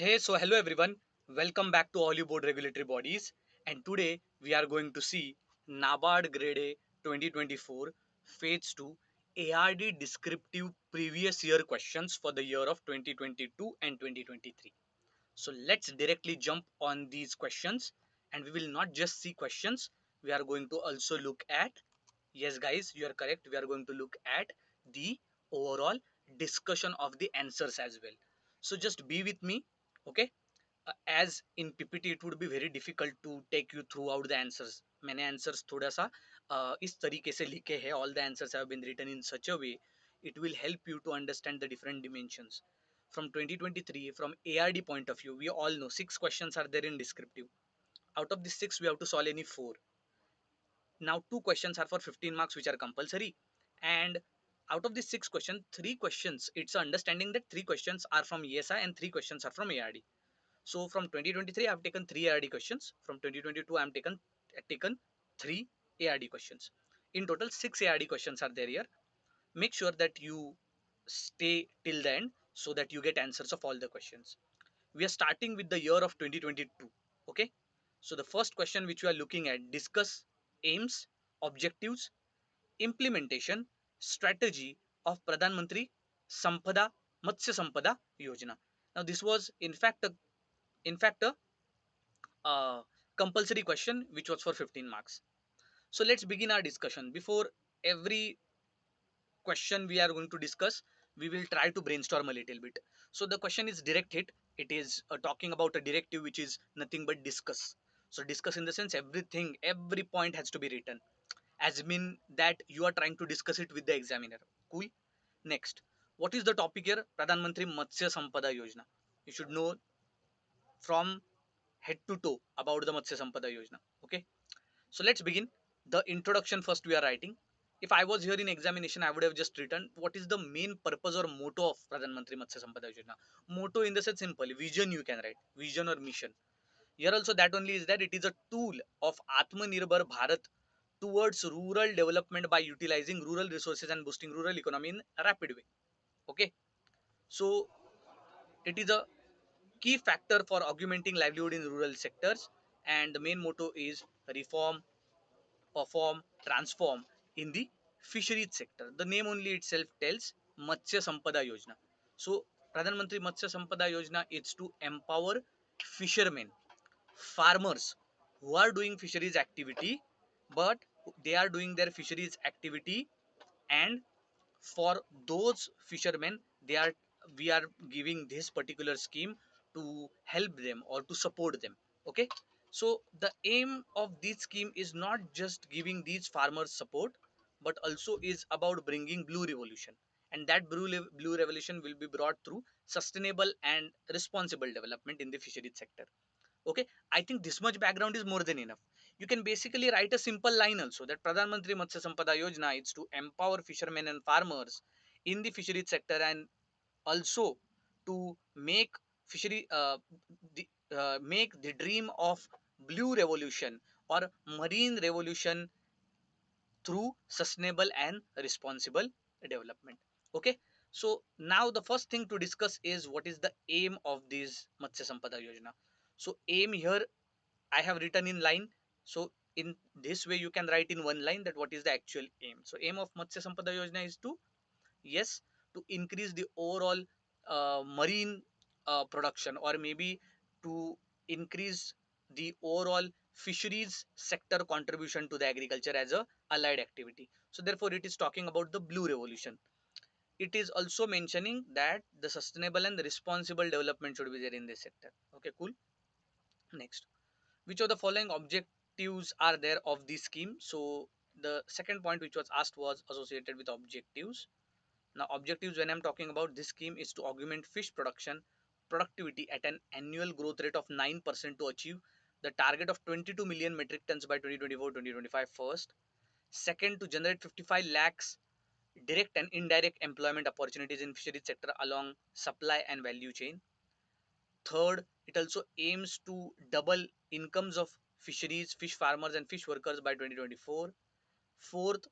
Hello everyone. Welcome back to Oliveboard Regulatory Bodies. And today we are going to see NABARD Grade A 2024 Phase 2 ARD Descriptive Previous Year Questions for the year of 2022 and 2023. So let's directly jump on these questions, and we will not just see questions, we are going to also look at, yes guys, you are correct, we are going to look at the overall discussion of the answers as well. So just be with me, okay? As in PPT it would be very difficult to take you throughout the answers. मैंने answers थोड़ा सा इस तरीके से लिखे हैं. All the answers have been written in such a way it will help you to understand the different dimensions. From 2023, from ARD point of view, we all know 6 questions are there in descriptive. Out of these 6, we have to solve any 4. Now 2 questions are for 15 marks, which are compulsory, and out of these 6 questions, 3 questions, it's understanding that 3 questions are from ESI and 3 questions are from ARD. So from 2023, I've taken 3 ARD questions. From 2022, I'm taken 3 ARD questions. In total, 6 ARD questions are there here. Make sure that you stay till the end so that you get answers of all the questions. We are starting with the year of 2022. Okay. So the first question which we are looking at, discuss aims, objectives, implementation, strategy of Pradhan Mantri Sampada Matsya Sampada Yojana. Now this was in fact a uh, compulsory question which was for 15 marks. So let's begin our discussion. Before every question we are going to discuss, we will try to brainstorm a little bit. So the question is direct hit. It is talking about a directive which is nothing but discuss. So discuss in the sense everything, every point has to be written, as mean that you are trying to discuss it with the examiner. Cool. Next, what is the topic here? Pradhan Mantri Matsya Sampada Yojana. You should know from head to toe about the Matsya Sampada Yojana. Okay. So let's begin. The introduction first we are writing. If I was here in examination, I would have just written what is the main purpose or motto of Pradhan Mantri Matsya Sampada Yojana. Motto in the sense simple. Vision you can write. Vision or mission. Here also that only is that it is a tool of Atmanirbhar Bharat towards rural development by utilizing rural resources and boosting rural economy in a rapid way. Okay. So it is a key factor for augmenting livelihood in rural sectors, and the main motto is reform, perform, transform in the fisheries sector. The name only itself tells Matsya Sampada Yojana. So Pradhan Mantri Matsya Sampada Yojana is to empower fishermen, farmers who are doing fisheries activity, but they are doing their fisheries activity, and for those fishermen they are we are giving this particular scheme to help them or to support them. Okay. So the aim of this scheme is not just giving these farmers support, but also is about bringing blue revolution, and that blue revolution will be brought through sustainable and responsible development in the fisheries sector. Okay. I think this much background is more than enough. You can basically write a simple line also, that Pradhan Mantri Matsya Sampada Yojana is to empower fishermen and farmers in the fisheries sector, and also to make fishery make the dream of blue revolution or marine revolution through sustainable and responsible development. Okay. So now the first thing to discuss is what is the aim of this Matsya Sampada Yojana. So aim here I have written in line. So in this way you can write in one line that what is the actual aim. So aim of Matsya Sampada Yojana is to, yes, to increase the overall marine production, or maybe to increase the overall fisheries sector contribution to the agriculture as a allied activity. So therefore it is talking about the blue revolution. It is also mentioning that the sustainable and the responsible development should be there in this sector. Okay, cool. Next, which of the following objectives are there of this scheme? So the second point which was asked was associated with objectives. Now objectives, when I'm talking about this scheme, is to augment fish production productivity at an annual growth rate of 9% to achieve the target of 22 million metric tons by 2024-2025 first. Second, to generate 55 lakhs direct and indirect employment opportunities in fisheries sector along supply and value chain. Third, it also aims to double incomes of fisheries, fish farmers and fish workers by 2024. Fourth,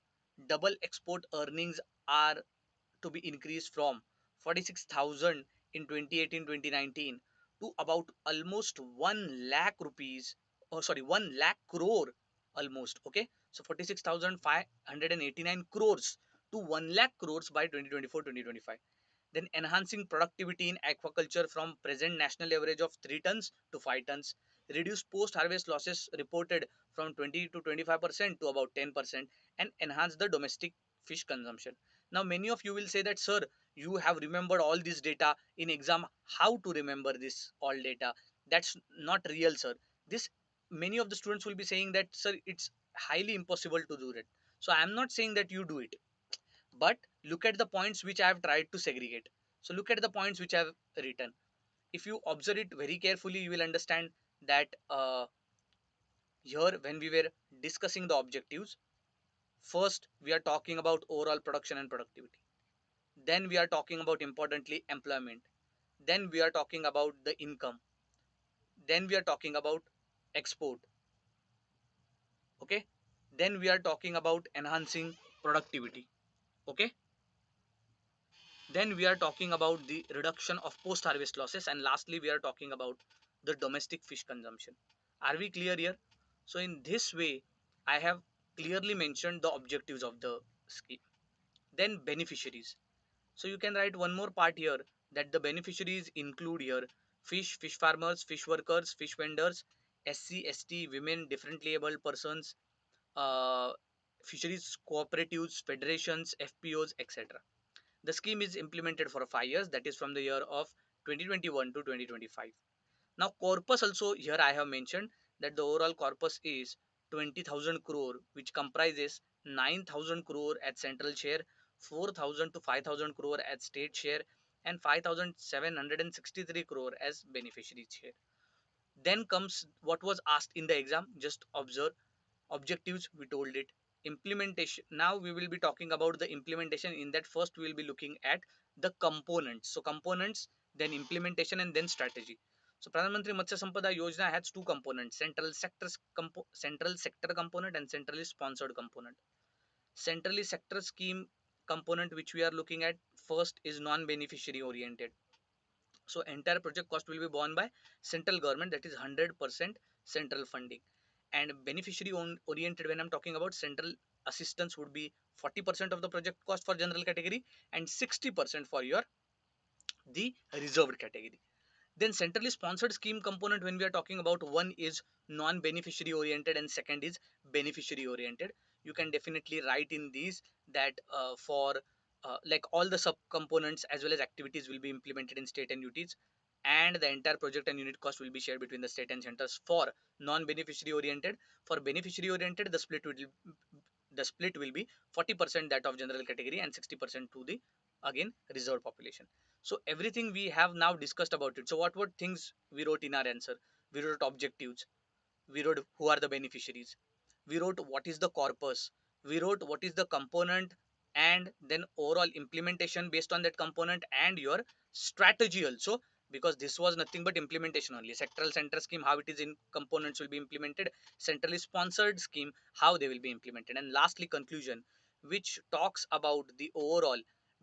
double export earnings are to be increased from 46,000 in 2018-2019 to about almost 1 lakh rupees, oh sorry, 1 lakh crore almost. Okay, so 46,589 crores to 1 lakh crores by 2024-2025. Then enhancing productivity in aquaculture from present national average of 3 tons to 5 tons, reduce post harvest losses reported from 20 to 25% to about 10%, and enhance the domestic fish consumption. Now many of you will say that, sir, you have remembered all this data in exam. How to remember this all data? That's not real, sir. This, many of the students will be saying that, sir, it's highly impossible to do that. So I am not saying that you do it, but look at the points which I have tried to segregate. So look at the points which I have written. If you observe it very carefully, you will understand that here when we were discussing the objectives, first we are talking about overall production and productivity. Then we are talking about, importantly, employment. Then we are talking about the income. Then we are talking about export. Okay. Then we are talking about enhancing productivity. Okay. Then we are talking about the reduction of post harvest losses, and lastly we are talking about the domestic fish consumption. Are we clear here? So in this way I have clearly mentioned the objectives of the scheme. Then beneficiaries. So you can write one more part here, that the beneficiaries include here fish farmers, fish workers, fish vendors, SC, ST, women, differently abled persons, uh, fisheries cooperatives, federations, FPOs, etc. The scheme is implemented for 5 years, that is from the year of 2021 to 2025. Now corpus also here I have mentioned that the overall corpus is 20,000 crore, which comprises 9,000 crore at central share, 4,000 to 5,000 crore at state share, and 5,763 crore as beneficiary share. Then comes what was asked in the exam. Just observe. Objectives, we told it. Implementation, now we will be talking about the implementation. In that, first we will be looking at the components. So components, then implementation, and then strategy. So Pradhan Mantri Matsya Sampada Yojana has two components: central sector component and centrally sponsored component. Centrally sector scheme component which we are looking at first is non beneficiary oriented. So entire project cost will be borne by central government, that is 100% central funding. And beneficiary oriented, when I'm talking about, central assistance would be 40% of the project cost for general category and 60% for your the reserved category. Then centrally sponsored scheme component, when we are talking about, one is non beneficiary oriented and second is beneficiary oriented. You can definitely write in these that for like all the sub components as well as activities will be implemented in state and UTs, and the entire project and unit cost will be shared between the state and centers for non beneficiary oriented. For beneficiary oriented, the split will be 40% that of general category and 60% to the again reserved population. So everything we have now discussed about it. So what things we wrote in our answer? We wrote objectives, we wrote who are the beneficiaries, we wrote what is the corpus, we wrote what is the component, and then overall implementation based on that component, and your strategy also, because this was nothing but implementation only. Sectoral center scheme, how it is in components will be implemented, centrally sponsored scheme, how they will be implemented, and lastly conclusion, which talks about the overall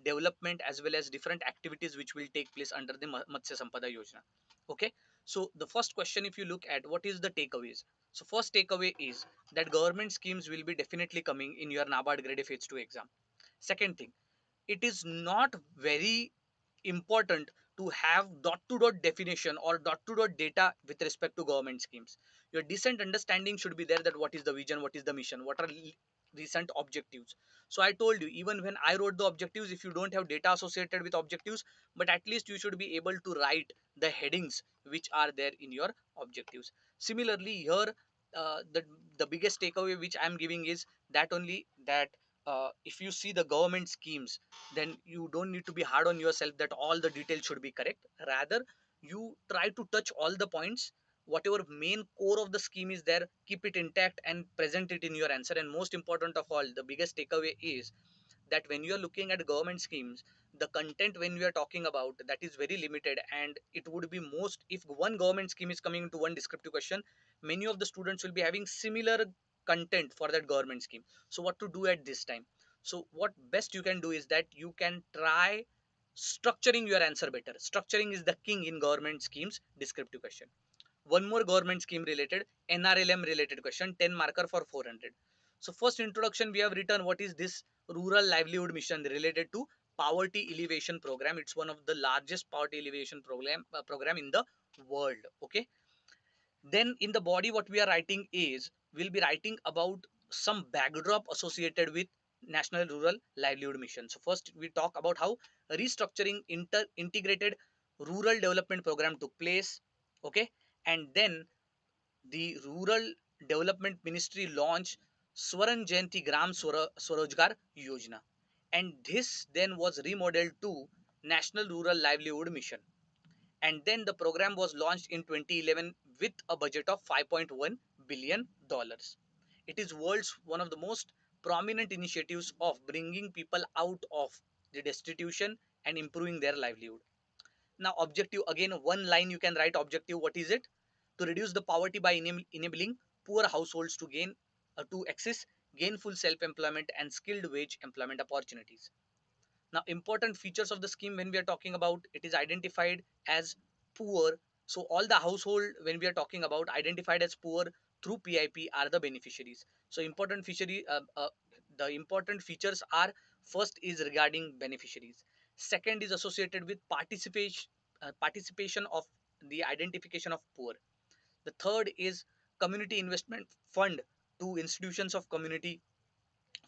development as well as different activities which will take place under the Matsya Sampada Yojana. Okay, so the first question, if you look at what is the takeaways, so first takeaway is that government schemes will be definitely coming in your NABARD Grade A Phase 2 exam. Second thing, it is not very important to have dot to dot definition or dot to dot data with respect to government schemes. Your decent understanding should be there, that what is the vision, what is the mission, what are recent objectives. So I told you, even when I wrote the objectives, if you don't have data associated with objectives, but at least you should be able to write the headings which are there in your objectives. Similarly here, the biggest takeaway which I am giving is that only, that if you see the government schemes, then you don't need to be hard on yourself that all the details should be correct. Rather, you try to touch all the points. Whatever main core of the scheme is there, keep it intact and present it in your answer. And most important of all, the biggest takeaway is that when you are looking at government schemes, the content when we are talking about, that is very limited, and it would be most, if one government scheme is coming into one descriptive question, many of the students will be having similar content for that government scheme. So what to do at this time? So what best you can do is that you can try structuring your answer better. Structuring is the king in government schemes. Descriptive question. One more government scheme related, NRLM related question, 10 marker for 400. So first introduction we have written what is this rural livelihood mission related to poverty elevation program. It's one of the largest poverty elevation program in the world. Okay. Then in the body what we are writing is we'll be writing about some backdrop associated with national rural livelihood mission. So first we talk about how restructuring integrated rural development program took place. Okay. And then the rural development ministry launched Swaran Jayanti Gram Swarojgar Yojana, and this then was remodeled to National Rural Livelihood Mission. And then the program was launched in 2011 with a budget of 5.1 billion dollars. It is world's one of the most prominent initiatives of bringing people out of the destitution and improving their livelihood. Now objective, again one line you can write objective. What is it? To reduce the poverty by enabling poor households to access gainful self employment and skilled wage employment opportunities. Now important features of the scheme, when we are talking about, it is identified as poor. So all the household when we are talking about identified as poor through PIP are the beneficiaries. So the important features are, first is regarding beneficiaries, second is associated with participation of the identification of poor, the third is community investment fund to institutions of community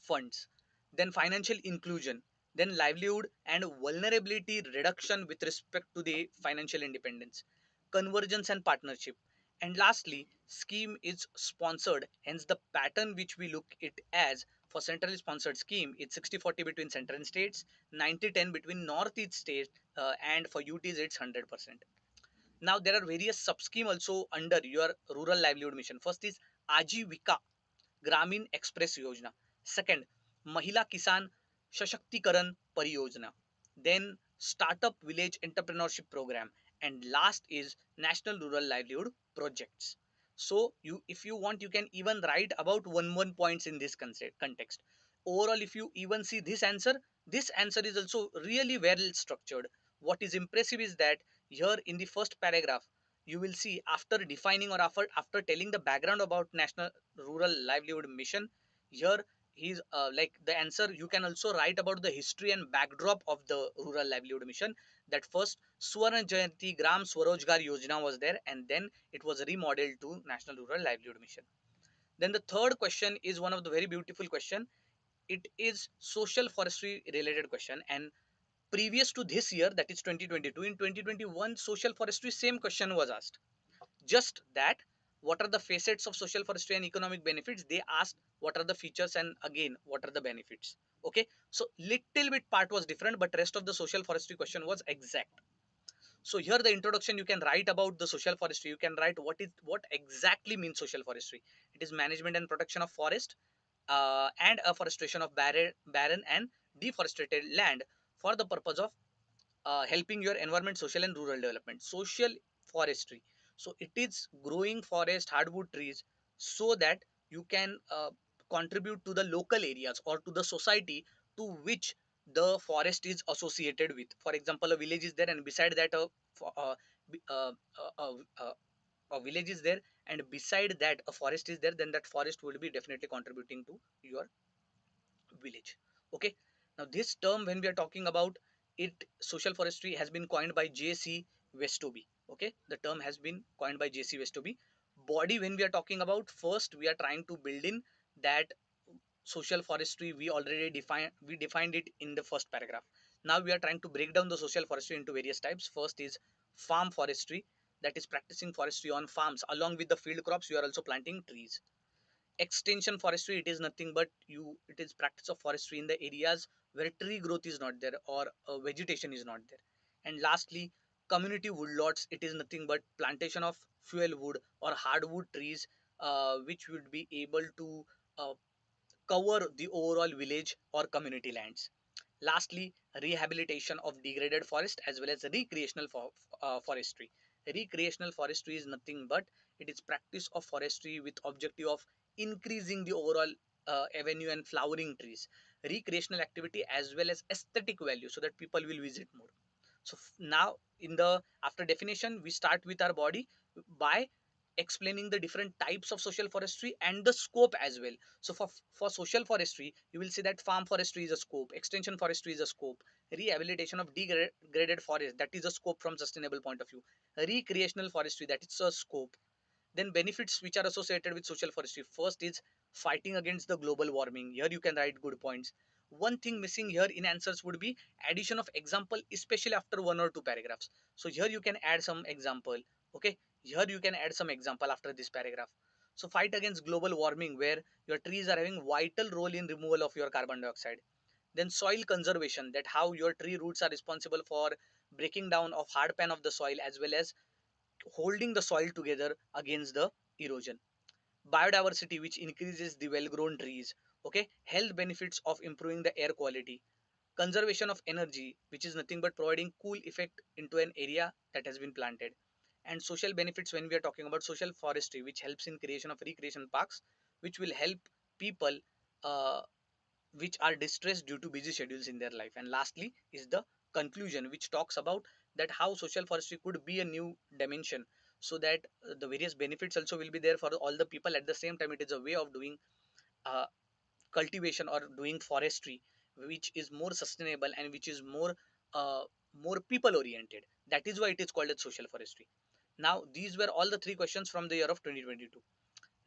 funds, then financial inclusion, then livelihood and vulnerability reduction with respect to the financial independence, convergence and partnership. And lastly, scheme is sponsored, hence the pattern which we look it as for centrally sponsored scheme, it's 60-40 between central and states, 90-10 between northeast states, and for UTs it's 100%. Now there are various sub scheme also under your rural livelihood mission. First is Ajivika Gramin Express Yojana. Second, Mahila Kisan Shashakti Pariyojana. Then Startup Village Entrepreneurship Program. And last is National Rural Livelihood Projects. So you, if you want, you can even write about one points in this context. Overall, if you even see this answer is also really well structured. What is impressive is that here in the first paragraph, you will see after defining or after telling the background about National Rural Livelihood Mission, here he's like the answer you can also write about the history and backdrop of the rural livelihood mission. That first Swarna Jayanti Gram Swarojgar Yojana was there, and then it was remodeled to National Rural Livelihood Mission. Then the third question is one of the very beautiful question. It is social forestry related question, and previous to this year, that is 2022, in 2021 social forestry same question was asked, just that what are the facets of social forestry and economic benefits, they asked what are the features and again what are the benefits. Okay, so little bit part was different, but rest of the social forestry question was exact. So here the introduction you can write about the social forestry, you can write what exactly means social forestry. It is management and protection of forest, and afforestation of barren and deforested land for the purpose of helping your environment, social and rural development. Social forestry, so it is growing forest hardwood trees so that you can contribute to the local areas or to the society to which the forest is associated with. For example, a village is there and beside that fo- b- a village is there and beside that a forest is there, then that forest will be definitely contributing to your village. Okay, now this term when we are talking about it, social forestry has been coined by JC Westoby. Okay, the term has been coined by JC Westoby. Body, when we are talking about, first we are trying to build in that social forestry we already defined it in the first paragraph. Now we are trying to break down the social forestry into various types. First is farm forestry, that is practicing forestry on farms. Along with the field crops you are also planting trees. Extension forestry, it is nothing but it is practice of forestry in the areas where tree growth is not there or vegetation is not there. And lastly, community woodlots, it is nothing but plantation of fuel wood or hardwood trees, which would be able to uh, cover the overall village or community lands. Lastly, rehabilitation of degraded forest as well as recreational forestry. Recreational forestry is nothing but it is practice of forestry with objective of increasing the overall avenue and flowering trees. recreational activity as well as aesthetic value so that people will visit more. So now in the after definition we start with our body by explaining the different types of social forestry and the scope as well. So for social forestry you will see that farm forestry is a scope, extension forestry is a scope, rehabilitation of degraded forest, that is a scope from sustainable point of view, recreational forestry, that is a scope. Then benefits which are associated with social forestry, first is fighting against the global warming. Here you can write good points. One thing missing here in answers would be addition of example, especially after one or two paragraphs. So here you can add some example. Okay, here you can add some example after this paragraph. So fight against global warming, where your trees are having vital role in removal of your carbon dioxide. Then soil conservation, that how your tree roots are responsible for breaking down of hard pan of the soil as well as holding the soil together against the erosion. Biodiversity, which increases the well grown trees. Okay, health benefits of improving the air quality. Conservation of energy, which is nothing but providing cool effect into an area that has been planted. And social benefits, when we are talking about social forestry, which helps in creation of recreation parks, which will help people uh, which are distressed due to busy schedules in their life. And lastly is the conclusion, which talks about that how social forestry could be a new dimension, so that the various benefits also will be there for all the people. At the same time, it is a way of doing uh, cultivation or doing forestry which is more sustainable and which is uh, more people oriented. That is why it is called as social forestry. Now these were all the three questions from the year of 2022.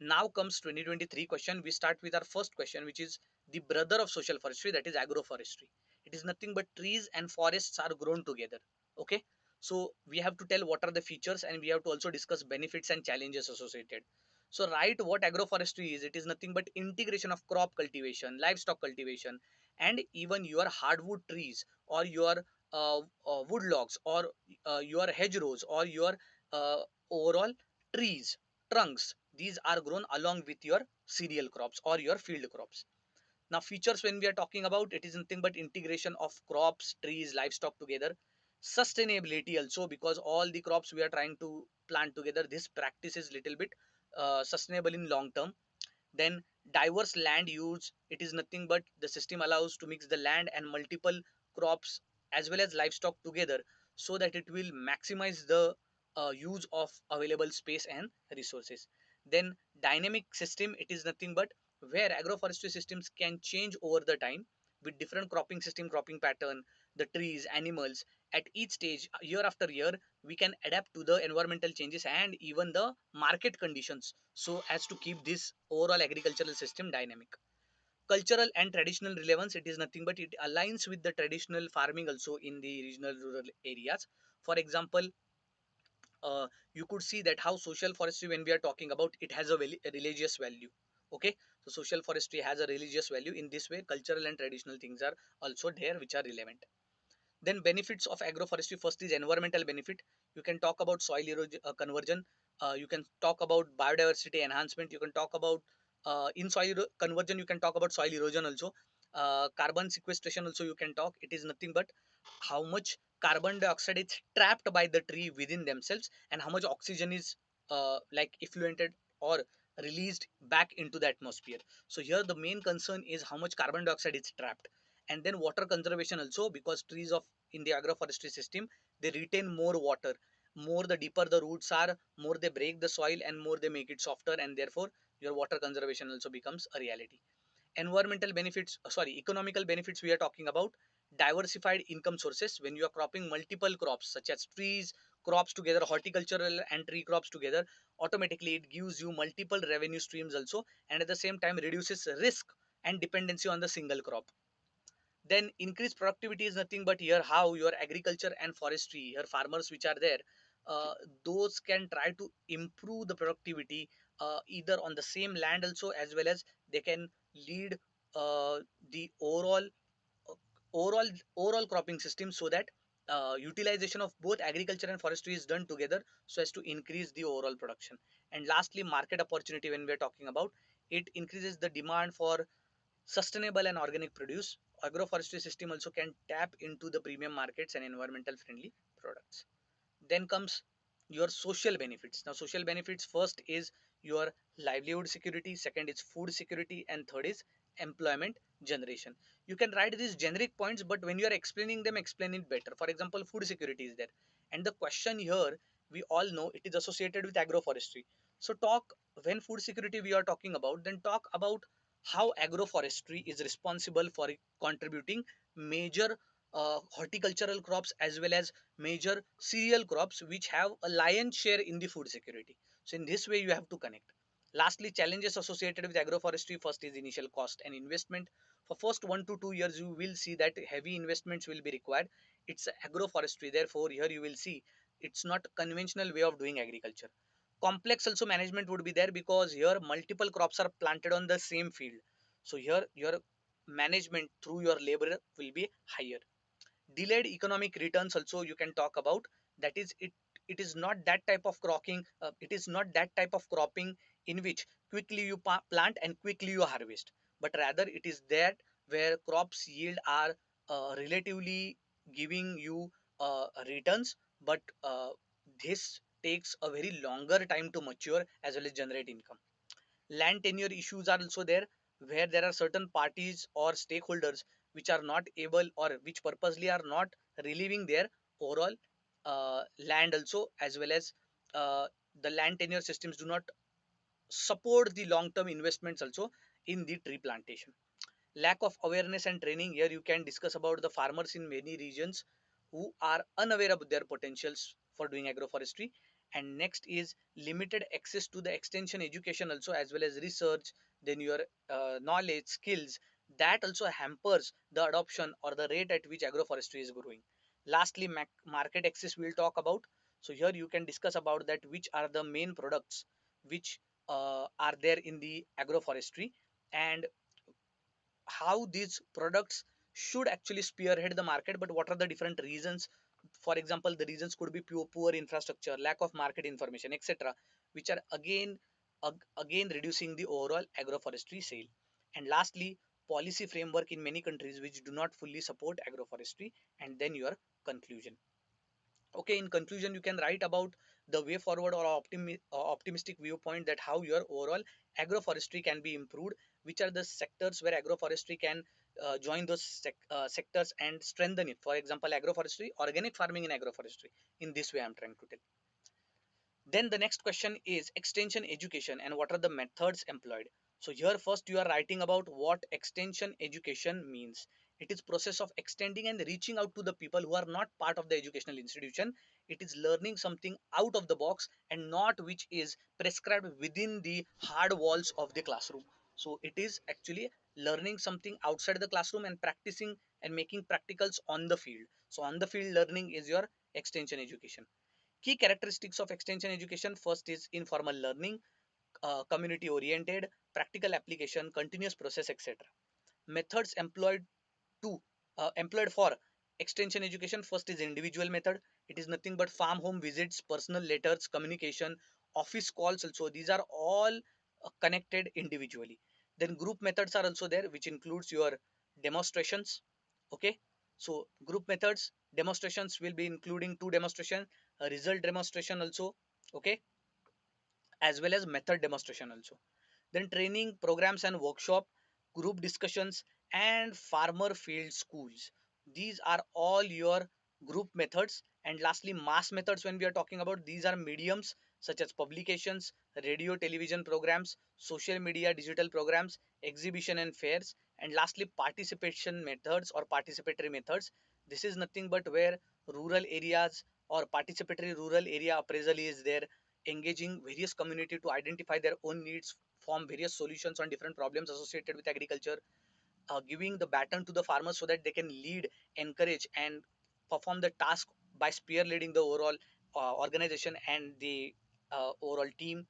Now comes 2023 question. We start with our first question, which is the brother of social forestry, that is agroforestry. It is nothing but trees and forests are grown together. Okay, so we have to tell what are the features and we have to also discuss benefits and challenges associated. So write what agroforestry is. It is nothing but integration of crop cultivation, livestock cultivation, and even your hardwood trees or your wood logs or your hedgerows or your uh, overall trees trunks. These are grown along with your cereal crops or your field crops. Now features, when we are talking about, it is nothing but integration of crops, trees, livestock together. Sustainability also, because all the crops we are trying to plant together, this practice is little bit sustainable in long term. Then diverse land use, it is nothing but the system allows to mix the land and multiple crops as well as livestock together, so that it will maximize the use of available space and resources. Then dynamic system, it is nothing but where agroforestry systems can change over the time with different cropping system, cropping pattern, the trees, animals. At each stage, year after year, we can adapt to the environmental changes and even the market conditions, so as to keep this overall agricultural system dynamic. Cultural and traditional relevance, it is nothing but it aligns with the traditional farming also in the regional rural areas. For example, you could see that how social forestry, when we are talking about, it has a religious value. Okay, so social forestry has a religious value. In this way, cultural and traditional things are also there which are relevant. Then benefits of agroforestry, first is environmental benefit. You can talk about soil erosion, conversion. You can talk about biodiversity enhancement. You can talk about in conversion. You can talk about soil erosion also. Carbon sequestration also you can talk. It is nothing but how much carbon dioxide is trapped by the tree within themselves and how much oxygen is like effluented or released back into the atmosphere. So here the main concern is how much carbon dioxide is trapped. And then water conservation also, because trees of in the agroforestry system, they retain more water. More the deeper the roots are, more they break the soil and more they make it softer, and therefore your water conservation also becomes a reality. Environmental benefits, sorry, economical benefits, we are talking about diversified income sources. When you are cropping multiple crops such as trees, crops together, horticultural and tree crops together, automatically it gives you multiple revenue streams also, and at the same time reduces risk and dependency on the single crop. Then increased productivity is nothing but here how your agriculture and forestry, your farmers which are there, uh, those can try to improve the productivity either on the same land also, as well as they can lead the uh, overall overall cropping system, so that utilization of both agriculture and forestry is done together so as to increase the overall production. And lastly, market opportunity, when we are talking about, it increases the demand for sustainable and organic produce. Agroforestry system also can tap into the premium markets and environmental friendly products. Then comes your social benefits. Now social benefits, first is your livelihood security, second is food security, and third is employment generation. You can write these generic points, but when you are explaining them, explain it better. For example, food security is there, and the question here, we all know it is associated with agroforestry. So talk, when food security we are talking about, then talk about how agroforestry is responsible for contributing major horticultural crops as well as major cereal crops which have a lion's share in the food security. So in this way you have to connect. Lastly, challenges associated with agroforestry. First is initial cost and investment. For first 1 to 2 years you will see that heavy investments will be required. It's agroforestry, therefore here you will see it's not conventional way of doing agriculture. Complex also management would be there because here multiple crops are planted on the same field. So here your management through your labor will be higher. Delayed economic returns also you can talk about. That is, it is not that type of cropping, it is not that type of cropping in which quickly you plant and quickly you harvest, but rather it is that where crops yield are relatively giving you returns, but this takes a very longer time to mature as well as generate income. Land tenure issues are also there, where there are certain parties or stakeholders which are not able or which purposely are not relieving their overall land also, as well as the land tenure systems do not support the long term investments also in the tree plantation. Lack of awareness and training, here you can discuss about the farmers in many regions who are unaware of their potentials for doing agroforestry. And next is limited access to the extension education also, as well as research, then your knowledge skills, that also hampers the adoption or the rate at which agroforestry is growing. Lastly, market access we'll talk about. So here you can discuss about that which are the main products which are there in the agroforestry, and how these products should actually spearhead the market, but what are the different reasons. For example, the reasons could be poor infrastructure, lack of market information, etc., which are again reducing the overall agroforestry sale. And lastly, policy framework in many countries which do not fully support agroforestry. And then your conclusion. Okay, in conclusion you can write about the way forward or optimistic viewpoint that how your overall agroforestry can be improved, which are the sectors where agroforestry can join those sectors and strengthen it. For example, agroforestry, organic farming in agroforestry. In this way I'm trying to tell. Then the next question is extension education and what are the methods employed. So here first you are writing about what extension education means. It is process of extending and reaching out to the people who are not part of the educational institution. It is learning something out of the box and not which is prescribed within the hard walls of the classroom. So it is actually learning something outside the classroom and practicing and making practicals on the field. So on the field learning is your extension education. Key characteristics of extension education: first is informal learning, community oriented, practical application, continuous process, etc. Methods employed for extension education: first is individual method. It is nothing but farm home visits, personal letters, communication, office calls also. These are all connected individually. Then group methods are also there, which includes your demonstrations. Okay, so group methods, demonstrations will be including two demonstration, a result demonstration also. Okay, as well as method demonstration also. Then training programs and workshop, group discussions, and farmer field schools. These are all your group methods. And lastly, mass methods, when we are talking about, these are mediums such as publications, radio television programs, social media digital programs, exhibition and fairs. And lastly, participation methods or participatory methods. This is nothing but where rural areas or participatory rural area appraisal is there, engaging various community to identify their own needs, form various solutions on different problems associated with agriculture, giving the baton to the farmers so that they can lead, encourage, and perform the task by spearheading the overall organization and the overall team.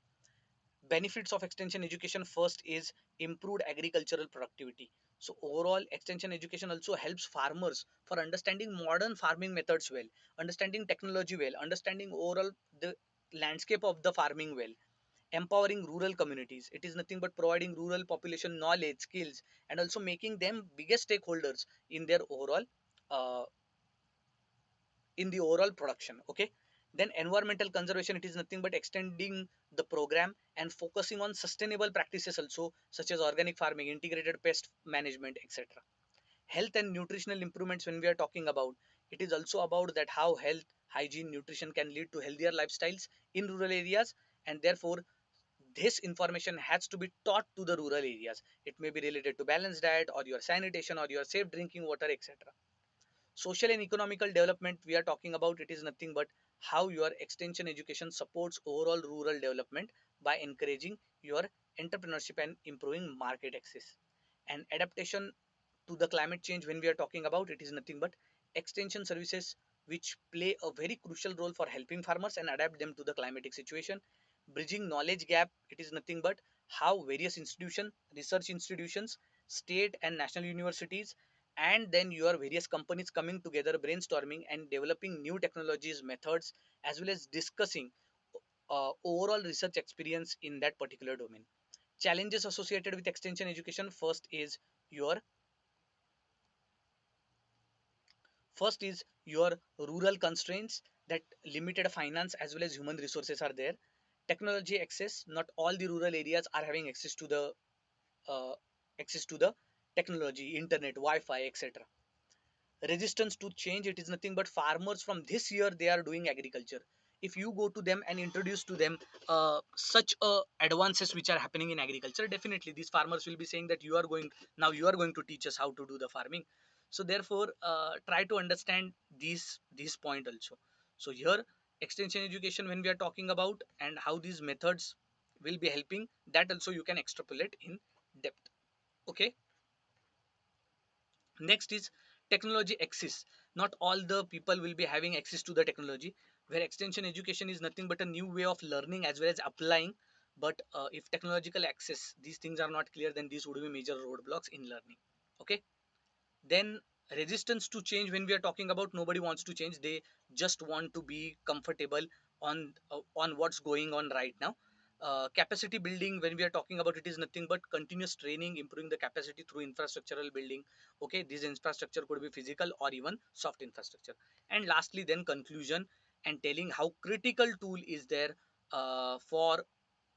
Benefits of extension education: first is improved agricultural productivity. So overall extension education also helps farmers for understanding modern farming methods well, understanding technology well, understanding overall the landscape of the farming well. Empowering rural communities, it is nothing but providing rural population knowledge, skills, and also making them biggest stakeholders in their overall uh, in the overall production. Okay, Then environmental conservation, it is nothing but extending the program and focusing on sustainable practices also, such as organic farming, integrated pest management, etc. Health and nutritional improvements, when we are talking about, it is also about that how health, hygiene, nutrition can lead to healthier lifestyles in rural areas, and therefore this information has to be taught to the rural areas. It may be related to balanced diet or your sanitation or your safe drinking water, etc. Social and economical development, we are talking about, it is nothing but how your extension education supports overall rural development by encouraging your entrepreneurship and improving market access. And adaptation to the climate change, when we are talking about, it is nothing but extension services which play a very crucial role for helping farmers and adapt them to the climatic situation. Bridging knowledge gap, it is nothing but how various institutions, research institutions, state and national universities, and then your various companies coming together, brainstorming and developing new technologies, methods, as well as discussing overall research experience in that particular domain. Challenges associated with extension education, your first is your rural constraints, that limited finance as well as human resources are there. Technology access, not all the rural areas are having uh, access to the technology, internet, wi-fi, etc. Resistance to change, it is nothing but farmers from this year they are doing agriculture. If you go to them and introduce to them such advances which are happening in agriculture, definitely these farmers will be saying that you are going to teach us how to do the farming. So therefore try to understand these point also. So here extension education, when we are talking about and how these methods will be helping, that also you can extrapolate in depth. Okay. Next is technology access. Not all the people will be having access to the technology, where extension education is nothing but a new way of learning as well as applying. But if technological access, these things are not clear, then these would be major roadblocks in learning. Okay. Then resistance to change, when we are talking about, nobody wants to change, they just want to be comfortable on what's going on right now. Capacity building, when we are talking about, it is nothing but continuous training, improving the capacity through infrastructural building. Okay, this infrastructure could be physical or even soft infrastructure. And lastly then conclusion, and telling how critical tool is there for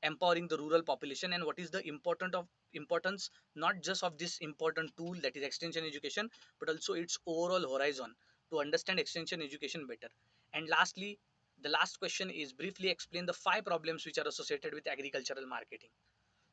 empowering the rural population, and what is the importance not just of this important tool, that is extension education, but also its overall horizon to understand extension education better. And lastly, the last question is briefly explain the 5 problems which are associated with agricultural marketing.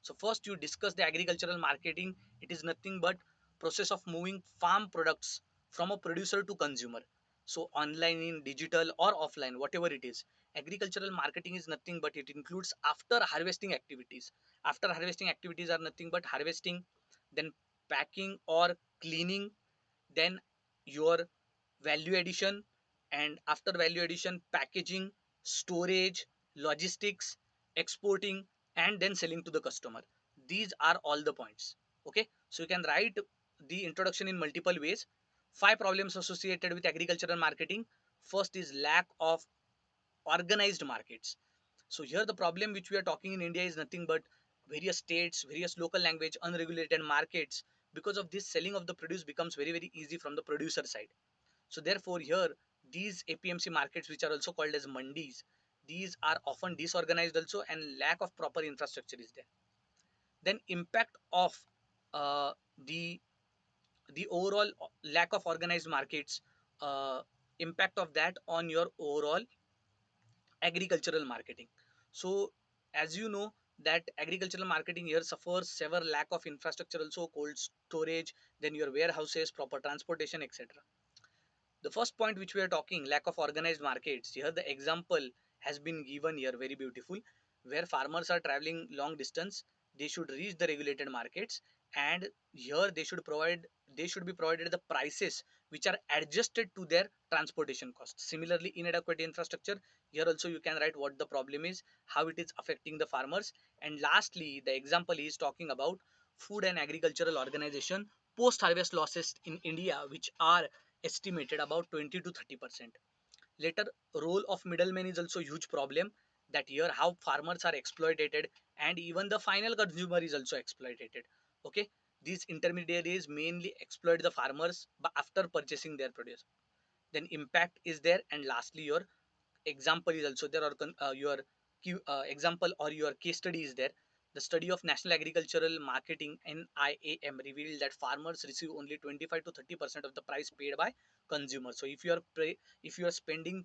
So first you discuss the agricultural marketing. It is nothing but process of moving farm products from a producer to consumer. So online, in digital or offline, whatever it is. Agricultural marketing is nothing but it includes after harvesting activities. After harvesting activities are nothing but harvesting, then packing or cleaning, then your value addition, and after value addition, packaging, storage, logistics, exporting, and then selling to the customer. These are all the points. Okay, so you can write the introduction in multiple ways. 5 problems associated with agricultural marketing. First is lack of organized markets. So here the problem which we are talking in India is nothing but various states, various local language, unregulated markets. Because of this, selling of the produce becomes very easy from the producer side. So therefore here these APMC markets, which are also called as mandis, these are often disorganized also, and lack of proper infrastructure is there. Then impact of uh, the the overall lack of organized markets, uh, impact of that on your overall agricultural marketing. So as you know that agricultural marketing here suffers several lack of infrastructure also, cold storage, then your warehouses, proper transportation, etc. The first point which we are talking, lack of organized markets, here the example has been given here, very beautiful, where farmers are traveling long distance, they should reach the regulated markets, and here they should be provided the prices which are adjusted to their transportation costs. Similarly, inadequate infrastructure, here also you can write what the problem is, how it is affecting the farmers. And lastly the example is talking about food and agricultural organization post harvest losses in India, which are estimated about 20 to 30%. Later, role of middlemen is also a huge problem, that here how farmers are exploited, and even the final consumer is also exploited. Okay, these intermediaries mainly exploit the farmers after purchasing their produce. Then impact is there, and lastly your example is also there, or your example or your case study is there. The study of National Agricultural Marketing NIAM revealed that farmers receive only 25 to 30% of the price paid by consumers. So if you are spending,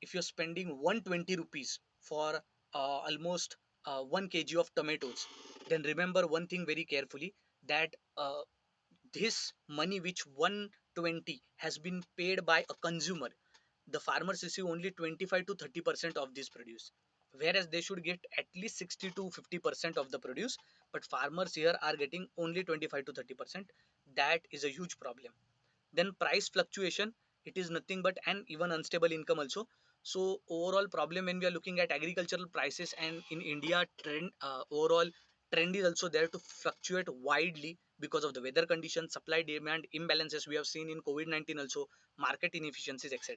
if you're spending 120 rupees for almost 1 kg of tomatoes, then remember one thing very carefully, that this money which 120 has been paid by a consumer, the farmers receive only 25 to 30% of this produce, whereas they should get at least 60 to 50% of the produce, but farmers here are getting only 25 to 30%. That is a huge problem. Then price fluctuation, it is nothing but an even unstable income also. So overall problem when we are looking at agricultural prices, and in India trend, overall trend is also there to fluctuate widely because of the weather conditions, supply demand imbalances we have seen in COVID-19 also, market inefficiencies, etc.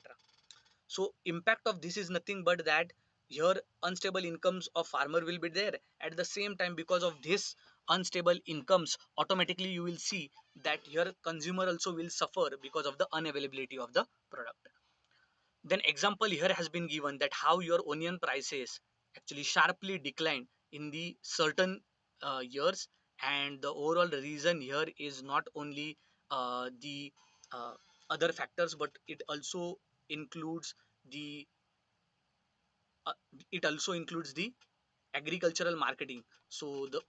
So impact of this is nothing but that here unstable incomes of farmer will be there. At the same time, because of this unstable incomes, automatically you will see that here consumer also will suffer because of the unavailability of the product. Then example here has been given that how your onion prices actually sharply declined in the certain years, and the overall reason here is not only the uh, other factors, but it also includes the uh, it also includes the agricultural marketing. So the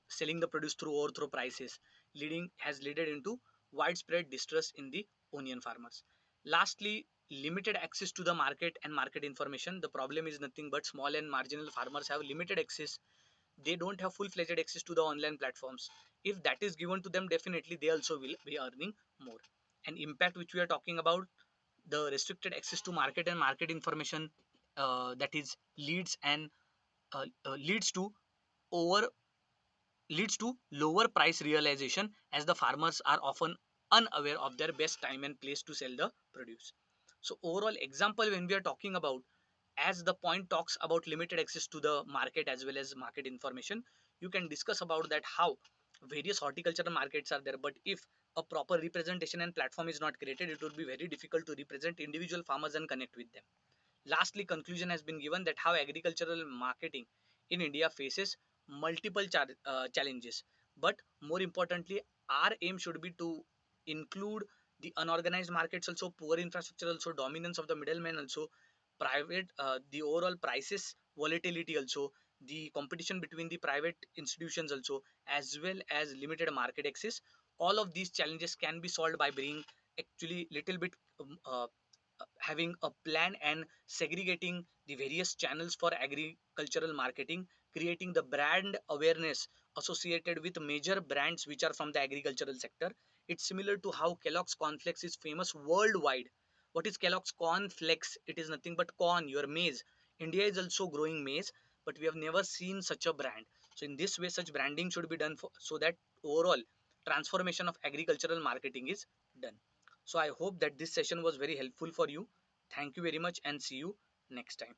selling the produce through overthrow prices leading has led into widespread distress in the onion farmers. Lastly, limited access to the market and market information. The problem is nothing but small and marginal farmers have limited access. They don't have full-fledged access to the online platforms. If that is given to them, definitely they also will be earning more. And impact which we are talking about, the restricted access to market and market information, that is leads to over leads to lower price realization, as the farmers are often unaware of their best time and place to sell the produce. So overall example when we are talking about, as the point talks about limited access to the market as well as market information, you can discuss about that how various horticultural markets are there, but if a proper representation and platform is not created, it would be very difficult to represent individual farmers and connect with them. Lastly, conclusion has been given that how agricultural marketing in India faces multiple challenges, but more importantly, our aim should be to include the unorganized markets also, poor infrastructure also, dominance of the middlemen also, private the overall prices volatility also, the competition between the private institutions also, as well as limited market access. All of these challenges can be solved by bringing actually little bit having a plan and segregating the various channels for agricultural marketing, creating the brand awareness associated with major brands which are from the agricultural sector. It's similar to how Kellogg's Cornflakes is famous worldwide. What is Kellogg's Cornflakes? It is nothing but corn, your maize. India is also growing maize, but we have never seen such a brand. So in this way, such branding should be done so that overall transformation of agricultural marketing is done. So I hope that this session was very helpful for you. Thank you very much and see you next time.